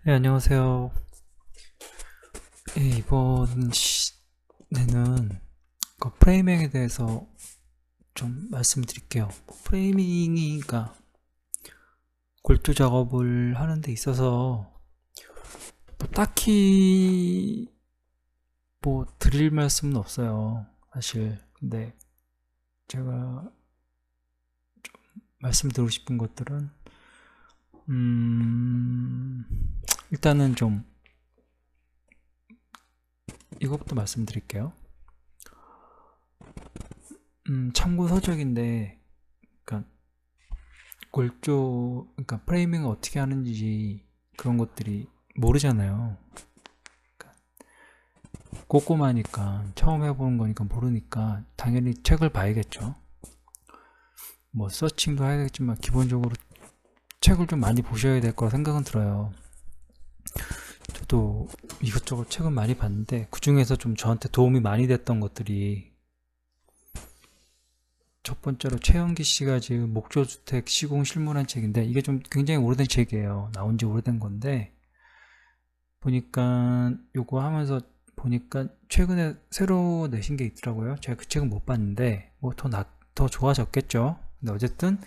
네, 안녕하세요. 이번 시간에는 프레이밍에 대해서 좀 말씀드릴게요. 프레이밍이가 골조 작업을 하는 데 있어서 딱히 드릴 말씀은 없어요. 사실. 근데 제가 말씀드리고 싶은 것들은 일단은 좀 이것부터 말씀드릴게요. 참고 서적인데, 그러니까 그러니까 프레이밍을 어떻게 하는지 그런 것들이 모르잖아요. 그러니까 꼼꼼하니까 처음 해보는 거니까 모르니까 당연히 책을 봐야겠죠. 서칭도 해야겠지만 기본적으로 책을 좀 많이 보셔야 될 거라 생각은 들어요. 저도 이것저것 책은 많이 봤는데 그 중에서 좀 저한테 도움이 많이 됐던 것들이, 첫 번째로 최영기 씨가 지금 목조주택 시공 실무란 책인데, 이게 좀 굉장히 오래된 책이에요. 나온 지 오래된 건데, 보니까 요거 하면서 보니까 최근에 새로 내신 게 있더라고요. 제가 그 책은 못 봤는데 더 좋아졌겠죠. 근데 어쨌든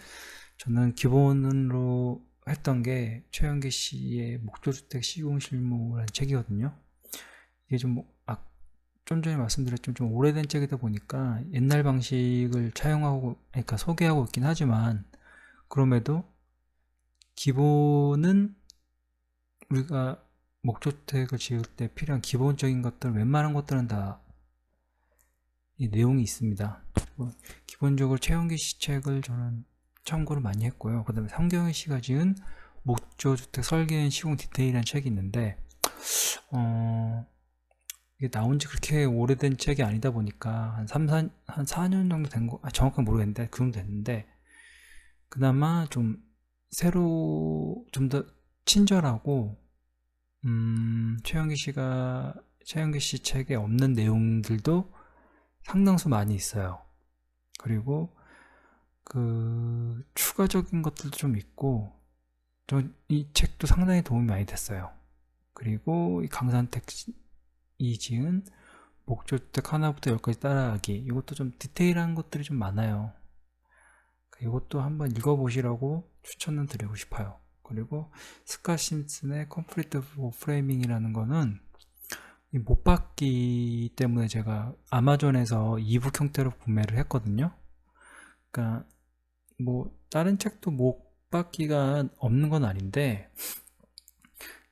저는 기본으로 했던 게 최영기 씨의 목조주택 시공 실무라는 책이거든요. 이게 좀 전에 말씀드렸지만 좀 오래된 책이다 보니까 옛날 방식을 차용하고, 그러니까 소개하고 있긴 하지만, 그럼에도 기본은 우리가 목조주택을 지을 때 필요한 기본적인 것들, 웬만한 것들은 다 이 내용이 있습니다. 기본적으로 최영기 씨 책을 저는 참고를 많이 했고요. 그 다음에 성경희 씨가 지은 목조주택 설계 앤 시공 디테일이라는 책이 있는데, 이게 나온 지 그렇게 오래된 책이 아니다 보니까 한 4년 정도 된 거, 정확하게 모르겠는데, 그 정도 됐는데, 그나마 좀 새로, 좀 더 친절하고, 최영기 씨 책에 없는 내용들도 상당수 많이 있어요. 그리고 추가적인 것들도 좀 있고, 이 책도 상당히 도움이 많이 됐어요. 그리고 이 강산택 이 지은 목조주택 하나부터 열까지 따라가기, 이것도 좀 디테일한 것들이 좀 많아요. 이것도 한번 읽어보시라고 추천을 드리고 싶어요. 그리고 스카 심슨의 컴플리트 프레이밍이라는 거는 못 받기 때문에 제가 아마존에서 이북 형태로 구매를 했거든요. 그러니까 다른 책도 못 받기가 없는 건 아닌데,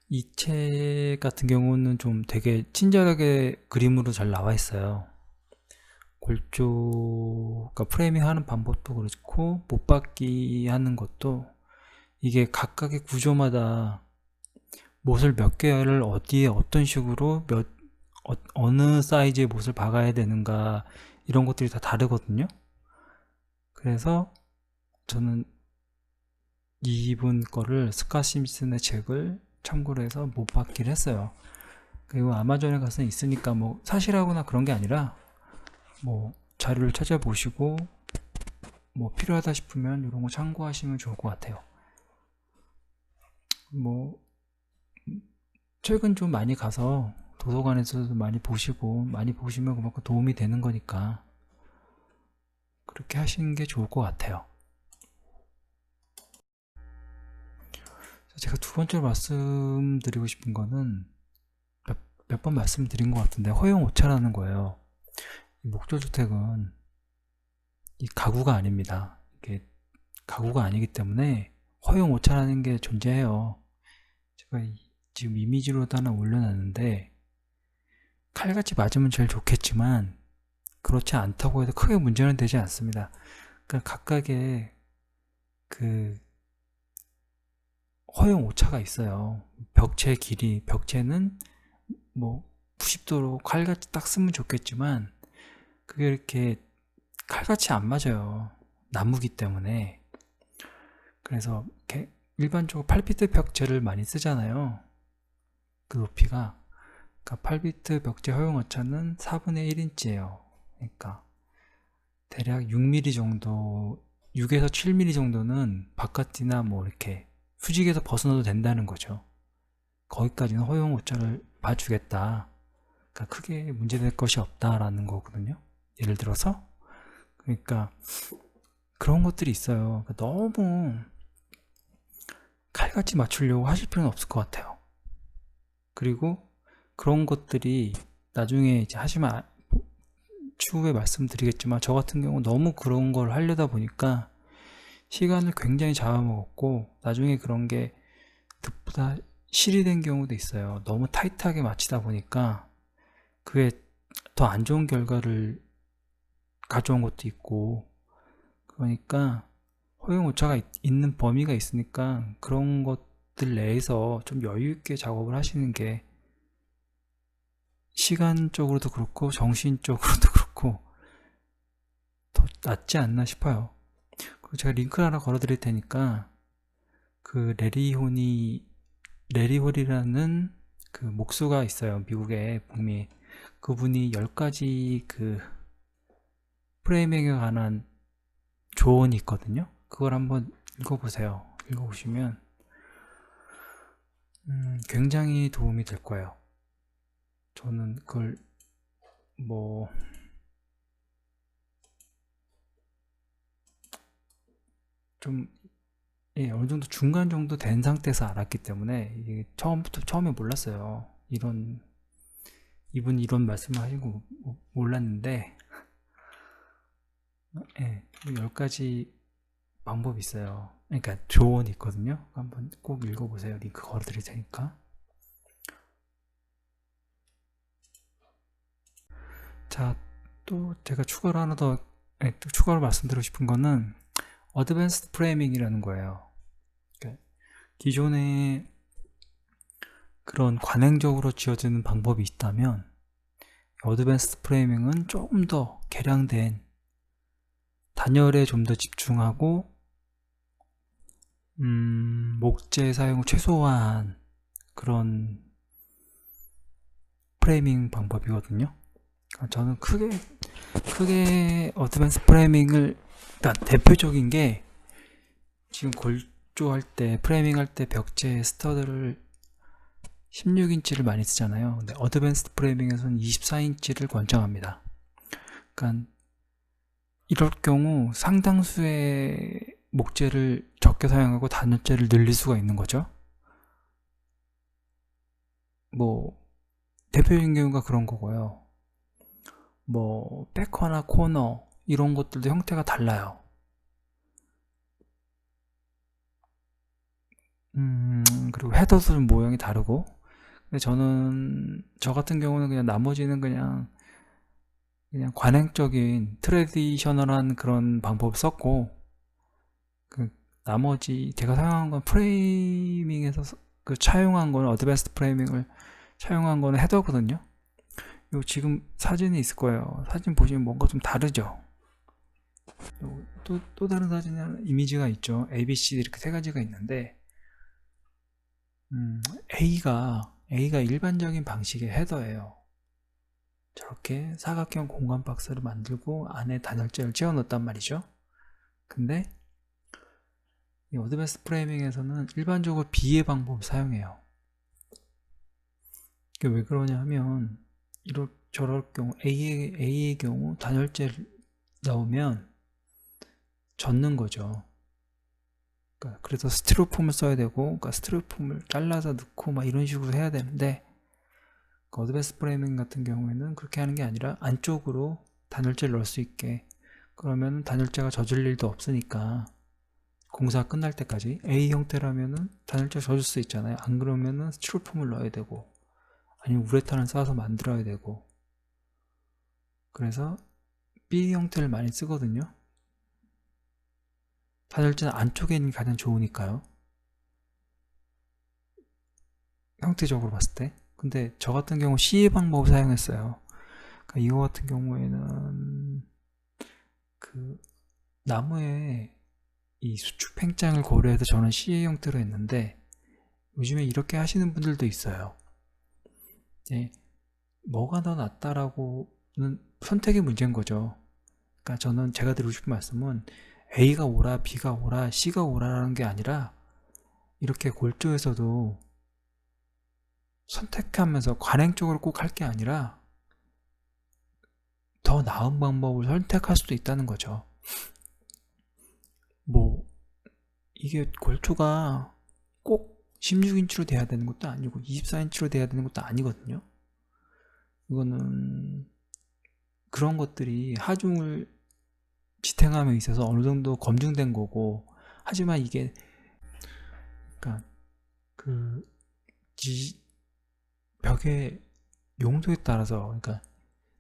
이 책 같은 경우는 좀 되게 친절하게 그림으로 잘 나와 있어요. 그러니까 프레이밍 하는 방법도 그렇고, 못 받기 하는 것도, 이게 각각의 구조마다 못을 몇 개를 어디에 어떤 식으로 어느 사이즈의 못을 박아야 되는가, 이런 것들이 다 다르거든요. 그래서 저는 이분 거를, 스카 심슨의 책을 참고로 해서 못 받기를 했어요. 그리고 아마존에 가서 있으니까 사실하거나 그런 게 아니라 자료를 찾아보시고 필요하다 싶으면 이런 거 참고하시면 좋을 것 같아요. 최근 좀 많이 가서 도서관에서도 많이 보시고, 많이 보시면 그만큼 도움이 되는 거니까 그렇게 하시는 게 좋을 것 같아요. 제가 두 번째로 말씀드리고 싶은 거는 몇 번 말씀드린 것 같은데, 허용 오차라는 거예요. 이 목조주택은 이 가구가 아닙니다. 이게 가구가 아니기 때문에 허용 오차라는 게 존재해요. 제가 지금 이미지로도 하나 올려놨는데, 칼같이 맞으면 제일 좋겠지만 그렇지 않다고 해도 크게 문제는 되지 않습니다. 그러니까 각각의 허용 오차가 있어요. 벽체 길이, 벽체는 90도로 칼같이 딱 쓰면 좋겠지만 그게 이렇게 칼같이 안 맞아요. 나무기 때문에. 그래서 이렇게 일반적으로 8비트 벽체를 많이 쓰잖아요. 그 높이가. 그러니까 8비트 벽체 허용 오차는 4분의 1인치예요. 그러니까 대략 6mm 정도, 6에서 7mm 정도는 바깥이나 이렇게 수직에서 벗어나도 된다는 거죠. 거기까지는 허용 오차를 봐주겠다. 그러니까 크게 문제될 것이 없다라는 거거든요. 예를 들어서 그러니까 그런 것들이 있어요. 그러니까 너무 칼같이 맞추려고 하실 필요는 없을 것 같아요. 그리고 그런 것들이 나중에 이제 하시면 추후에 말씀드리겠지만 저 같은 경우 너무 그런 걸 하려다 보니까 시간을 굉장히 잡아먹었고 나중에 그런 게 득보다 실이 된 경우도 있어요. 너무 타이트하게 맞히다 보니까 그게 더 안 좋은 결과를 가져온 것도 있고, 그러니까 허용 오차가 있는 범위가 있으니까 그런 것들 내에서 좀 여유 있게 작업을 하시는 게 시간적으로도 그렇고 정신적으로도 그렇고 더 낫지 않나 싶어요. 그리고 제가 링크를 하나 걸어 드릴 테니까 그 레리 홀이라는 그 목수가 있어요. 미국의 북미. 그분이 10가지 그 프레이밍에 관한 조언이 있거든요. 그걸 한번 읽어보세요. 읽어보시면 굉장히 도움이 될 거예요. 저는 그걸 어느 정도 중간 정도 된 상태에서 알았기 때문에 이게 처음에 몰랐어요. 이분이 이런 말씀을 하신 거 몰랐는데, 10가지 방법이 있어요. 그러니까 조언이 있거든요. 한번 꼭 읽어보세요. 링크 걸어드릴 테니까. 자, 또 제가 추가로 말씀드리고 싶은 거는 어드밴스드 프레이밍이라는 거예요. 그러니까 기존에 그런 관행적으로 지어지는 방법이 있다면 어드밴스드 프레이밍은 조금 더 개량된 단열에 좀 더 집중하고 목재 사용을 최소화한 그런 프레이밍 방법이거든요. 저는 크게 어드밴스 프레이밍을 일단 대표적인 게 지금 골조할 때 프레이밍 할 때 벽체 스터드를 16인치를 많이 쓰잖아요. 근데 어드밴스드 프레이밍에서는 24인치를 권장합니다. 그러니까 이럴 경우 상당수의 목재를 적게 사용하고 단열재를 늘릴 수가 있는 거죠. 대표적인 경우가 그런 거고요. 백커나 코너 이런 것들도 형태가 달라요. 그리고 헤더도 모양이 다르고. 근데 저 같은 경우는 그냥 나머지는 그냥 관행적인 트레디셔널한 그런 방법을 썼고, 그 나머지 제가 사용한 건 프레이밍에서 차용한 거는 어드밴스드 프레이밍을 차용한 거는 헤더거든요. 요 지금 사진이 있을 거예요. 사진 보시면 뭔가 좀 다르죠. 또 다른 사진이나 이미지가 있죠. A, B, C 이렇게 세 가지가 있는데 A가 일반적인 방식의 헤더예요. 저렇게 사각형 공간 박스를 만들고 안에 단열재를 채워 넣었단 말이죠. 근데 이 어드밴스 프레이밍에서는 일반적으로 B의 방법을 사용해요. 이게 왜 그러냐 하면 저럴 경우 A의 경우 단열재를 넣으면 젖는 거죠. 그래서 스티로폼을 써야 되고, 스티로폼을 잘라서 넣고 막 이런 식으로 해야 되는데, 어드밴스 프레이밍 같은 경우에는 그렇게 하는 게 아니라 안쪽으로 단열재를 넣을 수 있게, 그러면 단열재가 젖을 일도 없으니까 공사 끝날 때까지. A 형태라면은 단열재 젖을 수 있잖아요. 안 그러면은 스티로폼을 넣어야 되고 아니면 우레탄을 쌓아서 만들어야 되고. 그래서 B 형태를 많이 쓰거든요. 단열재는 안쪽에 있는 게 가장 좋으니까요, 형태적으로 봤을 때. 근데 저 같은 경우 C의 방법을 사용했어요. 이거 같은 경우에는 나무에 이 수축 팽창을 고려해서 저는 C의 형태로 했는데, 요즘에 이렇게 하시는 분들도 있어요. 뭐가 더 낫다라고는 선택의 문제인 거죠. 제가 드리고 싶은 말씀은 A가 오라, B가 오라, C가 오라라는 게 아니라 이렇게 골조에서도 선택하면서 관행적으로 꼭 할 게 아니라 더 나은 방법을 선택할 수도 있다는 거죠. 뭐 이게 골투가 꼭 16인치로 돼야 되는 것도 아니고 24인치로 돼야 되는 것도 아니거든요. 이거는 그런 것들이 하중을 지탱함에 있어서 어느 정도 검증된 거고, 하지만 이게 그러니까 그 벽의 용도에 따라서, 그러니까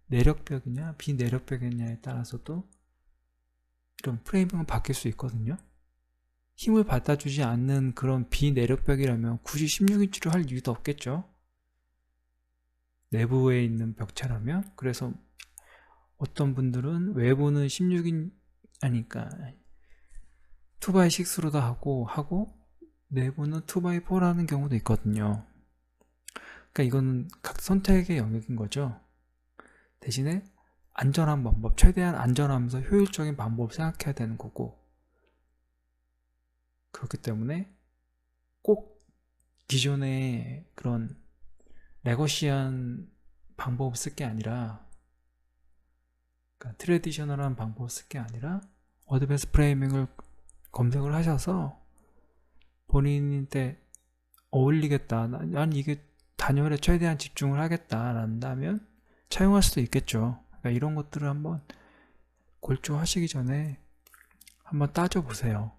내력벽이냐 비내력벽이냐에 따라서도 이런 프레이밍은 바뀔 수 있거든요. 힘을 받아주지 않는 그런 비내력벽이라면 굳이 16인치로 할 이유도 없겠죠. 내부에 있는 벽체라면. 그래서 어떤 분들은 외부는 16인 아니까 2x6로도 하고 내부는 2x4라는 경우도 있거든요. 그러니까 이거는 각 선택의 영역인 거죠. 대신에 안전한 방법, 최대한 안전하면서 효율적인 방법을 생각해야 되는 거고, 그렇기 때문에 꼭 기존의 그런 레거시한 방법을 쓸 게 아니라, 그러니까 트레디셔널한 방법을 쓸 게 아니라 어드밴스 프레이밍을 검색을 하셔서 본인한테 어울리겠다, 난 이게 단열에 최대한 집중을 하겠다란다면 차용할 수도 있겠죠. 그러니까 이런 것들을 한번 골조하시기 전에 한번 따져보세요.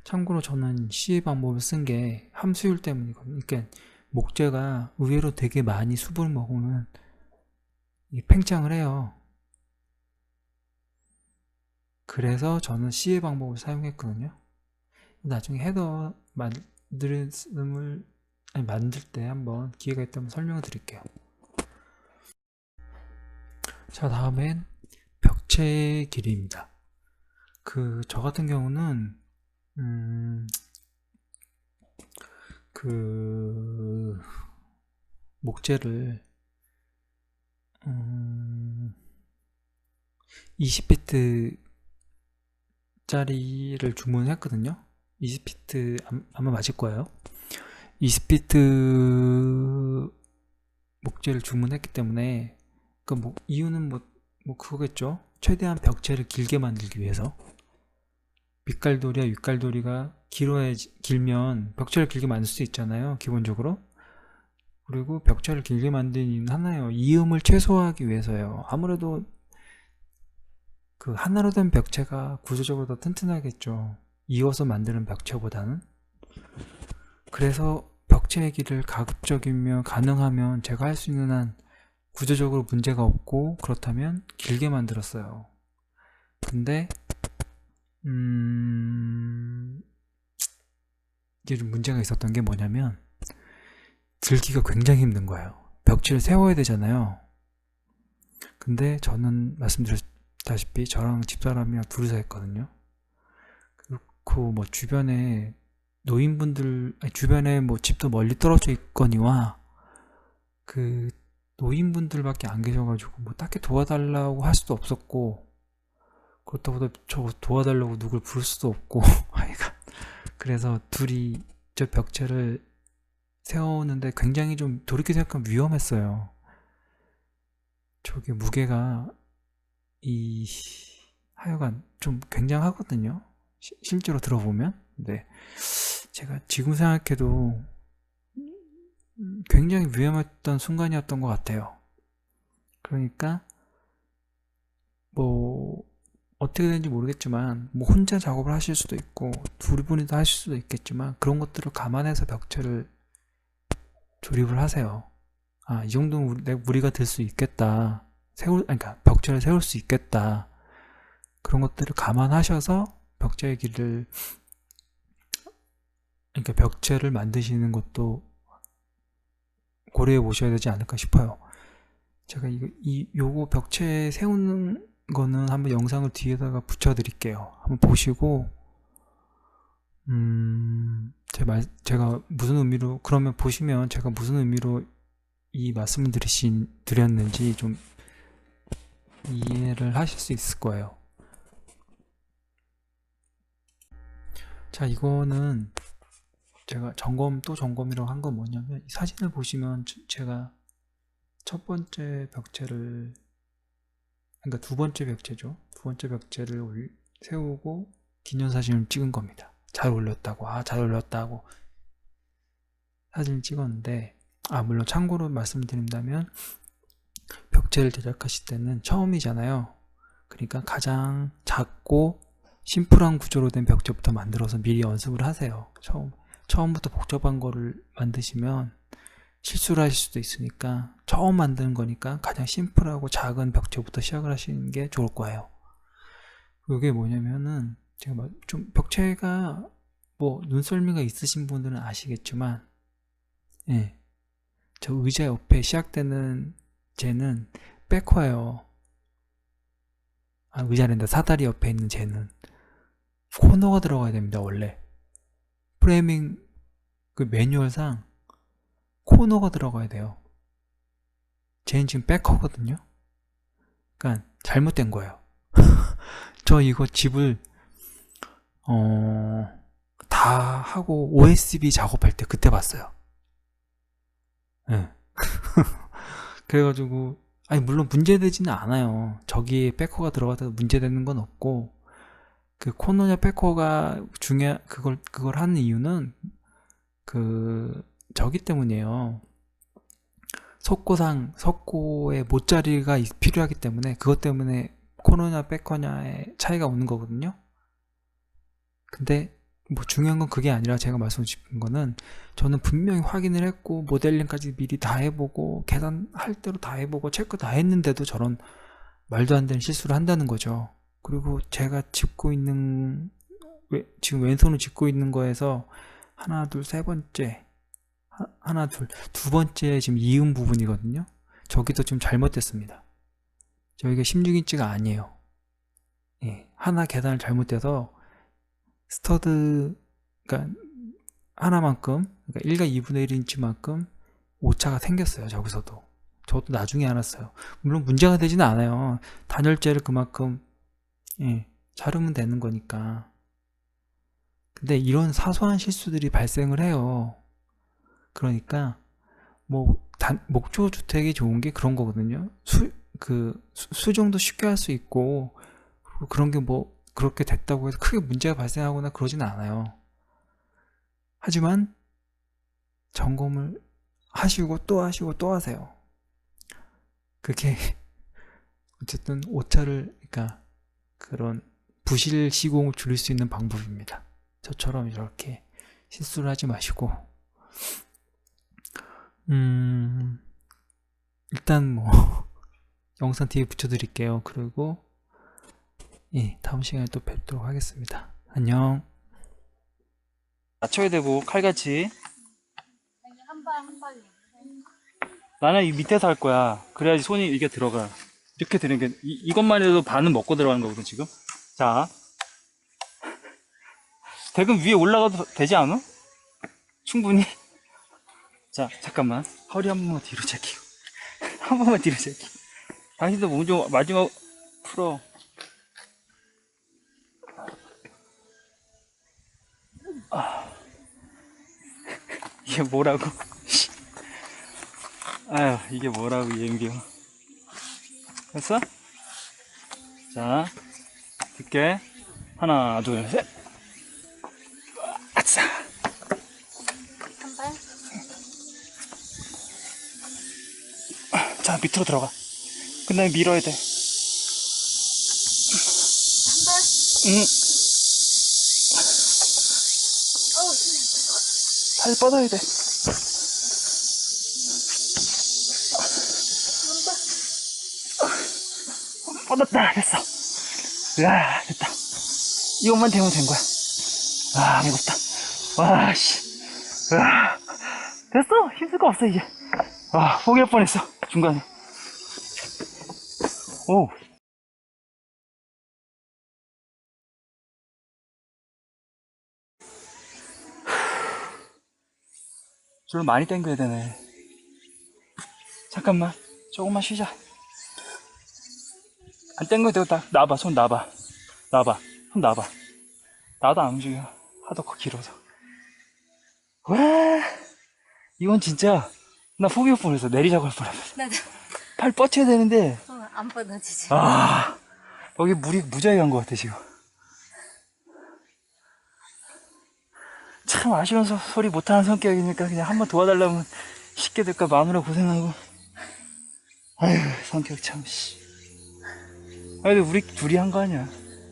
참고로 저는 CA 방법을 쓴 게 함수율 때문이거든요. 그러니까 목재가 의외로 되게 많이 수분을 먹으면 팽창을 해요. 그래서 저는 CA 방법을 사용했거든요. 나중에 헤더 만들 때 한번 기회가 있다면 설명을 드릴게요. 자, 다음엔 벽체의 길이입니다. 저 같은 경우는 목재를 20피트 짜리를 주문했거든요. 20피트 아마 맞을 거예요. 20피트 목재를 주문했기 때문에 이유는 그거겠죠. 최대한 벽체를 길게 만들기 위해서. 밑갈돌이와 윗갈돌이가 길면 벽체를 길게 만들 수 있잖아요, 기본적으로. 그리고 벽체를 길게 만드는 이유는 하나예요. 이음을 최소화하기 위해서요. 아무래도 하나로 된 벽체가 구조적으로 더 튼튼하겠죠, 이어서 만드는 벽체보다는. 그래서 벽체의 길을 가급적이면 가능하면 제가 할 수 있는 한 구조적으로 문제가 없고 그렇다면 길게 만들었어요. 근데 이게 좀 문제가 있었던 게 뭐냐면 들기가 굉장히 힘든 거예요. 벽체를 세워야 되잖아요. 근데 저는 말씀드렸다시피 저랑 집사람이랑 둘이서 했거든요. 그리고 주변에 노인분들, 주변에 집도 멀리 떨어져 있거니와 노인분들밖에 안 계셔가지고 딱히 도와달라고 할 수도 없었고, 그렇다고 저 도와달라고 누굴 부를 수도 없고 하여간 그래서 둘이 저 벽체를 세우는데 굉장히 좀 돌이켜 생각하면 위험했어요. 저게 무게가 하여간 좀 굉장하거든요, 실제로 들어보면. 근데 제가 지금 생각해도 굉장히 위험했던 순간이었던 것 같아요. 그러니까 어떻게 되는지 모르겠지만 혼자 작업을 하실 수도 있고 두 분이서 하실 수도 있겠지만 그런 것들을 감안해서 벽체를 조립을 하세요. 이 정도는 우리가 들 수 있겠다, 그러니까 벽체를 세울 수 있겠다, 그런 것들을 감안하셔서 벽체의 길을, 그러니까 벽체를 만드시는 것도 고려해 보셔야 되지 않을까 싶어요. 제가 요거 벽체 세우는 거는 한번 영상을 뒤에다가 붙여 드릴게요. 한번 보시고 제가 무슨 의미로, 그러면 보시면 제가 무슨 의미로 이 말씀을 드렸는지 좀 이해를 하실 수 있을 거예요. 자, 이거는 제가 또 점검이라고 한 건 뭐냐면, 이 사진을 보시면 제가 첫 번째 벽체를, 그러니까 두 번째 벽체죠. 두 번째 벽체를 세우고 기념사진을 찍은 겁니다. 잘 올렸다고, 잘 올렸다고 사진을 찍었는데, 물론 참고로 말씀드린다면, 벽체를 제작하실 때는 처음이잖아요. 그러니까 가장 작고 심플한 구조로 된 벽체부터 만들어서 미리 연습을 하세요. 처음부터 복잡한 거를 만드시면 실수를 하실 수도 있으니까, 처음 만드는 거니까 가장 심플하고 작은 벽체부터 시작을 하시는 게 좋을 거예요. 그게 뭐냐면은, 제가 좀 벽체가 뭐 눈썰미가 있으신 분들은 아시겠지만, 예, 저 의자 옆에 시작되는 쟤는 백커예요. 의자랜다. 사다리 옆에 있는 쟤는 코너가 들어가야 됩니다. 원래 프레이밍 그 매뉴얼상 코너가 들어가야 돼요. 쟤는 지금 백커거든요. 그러니까 잘못된 거예요. 저 이거 집을 다 하고 OSB 작업할 때 그때 봤어요. 네. 그래가지고 물론 문제되지는 않아요. 저기에 백허가 들어가도 문제되는 건 없고, 그 코너냐 백허가 그걸 하는 이유는 저기 때문이에요. 석고의 못자리가 필요하기 때문에, 그것 때문에 코너냐 백허냐의 차이가 오는 거거든요. 근데 뭐 중요한 건 그게 아니라, 제가 말씀드리고 싶은 거는, 저는 분명히 확인을 했고 모델링까지 미리 다 해보고 계산할 대로 다 해보고 체크 다 했는데도 저런 말도 안 되는 실수를 한다는 거죠. 그리고 제가 지금 왼손으로 짚고 있는 거에서 하나 둘 세 번째, 두 번째 지금 이음 부분이거든요. 저기도 좀 잘못됐습니다. 저희가 16인치가 아니에요. 예, 하나 계산을 잘못해서 스터드, 그러니까 하나만큼, 그러니까 1과 2분의 1인치만큼 오차가 생겼어요. 저기서도. 저도 나중에 알았어요. 물론 문제가 되지는 않아요. 단열재를 그만큼 자르면 되는 거니까. 근데 이런 사소한 실수들이 발생을 해요. 그러니까 뭐 목조 주택이 좋은 게 그런 거거든요. 수정도 쉽게 할 수 있고, 그런 게 뭐 그렇게 됐다고 해서 크게 문제가 발생하거나 그러진 않아요. 하지만 점검을 하시고 또 하시고 또 하세요. 그게 어쨌든 오차를, 그러니까 그런 부실 시공을 줄일 수 있는 방법입니다. 저처럼 이렇게 실수를 하지 마시고, 일단 뭐 영상 뒤에 붙여드릴게요. 그리고 다음 시간에 또 뵙도록 하겠습니다. 안녕. 낮춰야 되고, 칼같이. 한 방에. 나는 이 밑에서 할 거야. 그래야지 손이 이게 들어가. 이렇게 되는 게, 이것만 해도 반은 먹고 들어가는 거거든, 지금. 자. 대금 위에 올라가도 되지 않아? 충분히. 자, 잠깐만. 허리 한 번만 뒤로 제끼고. 한 번만 뒤로 제끼고. 당신도 몸 좀 마지막 풀어. 이게 뭐라고? 아휴, 이게 뭐라고, 이엠비요. 됐어? 자, 듣게. 하나, 둘, 셋. 아싸! 한 발. 자, 밑으로 들어가. 그 다음에 밀어야 돼. 한 발. 응. 다시 뻗어야 돼. 뻗었다. 됐어. 으아, 됐다. 이것만 되면 된 거야. 아, 무겁다. 와, 씨. 으아. 됐어. 힘쓸 거 없어, 이제. 아, 포기할 뻔했어. 중간에. 오. 좀 많이 당겨야 되네. 잠깐만. 조금만 쉬자. 안 당겨도 되고, 딱 놔봐. 손 놔봐. 놔봐. 손 놔봐. 나도 안 움직여. 하도 길어서. 와, 이건 진짜 나 포기할 뻔했어. 내리자고 할 뻔했어. 나도 팔 뻗쳐야 되는데 안 뻗어지지. 아, 여기 물이 무지하게 간 것 같아 지금. 참 아쉬운 소리 못하는 성격이니까 그냥 한번 도와달라면 쉽게 될까 마누라 고생하고. 아휴, 성격 참 씨. 아니 우리 둘이 한 거 아니야.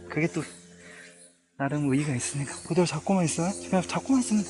그게 또 나름 의의가 있으니까 그대로 잡고만 있어. 그냥 잡고만 있으면 돼.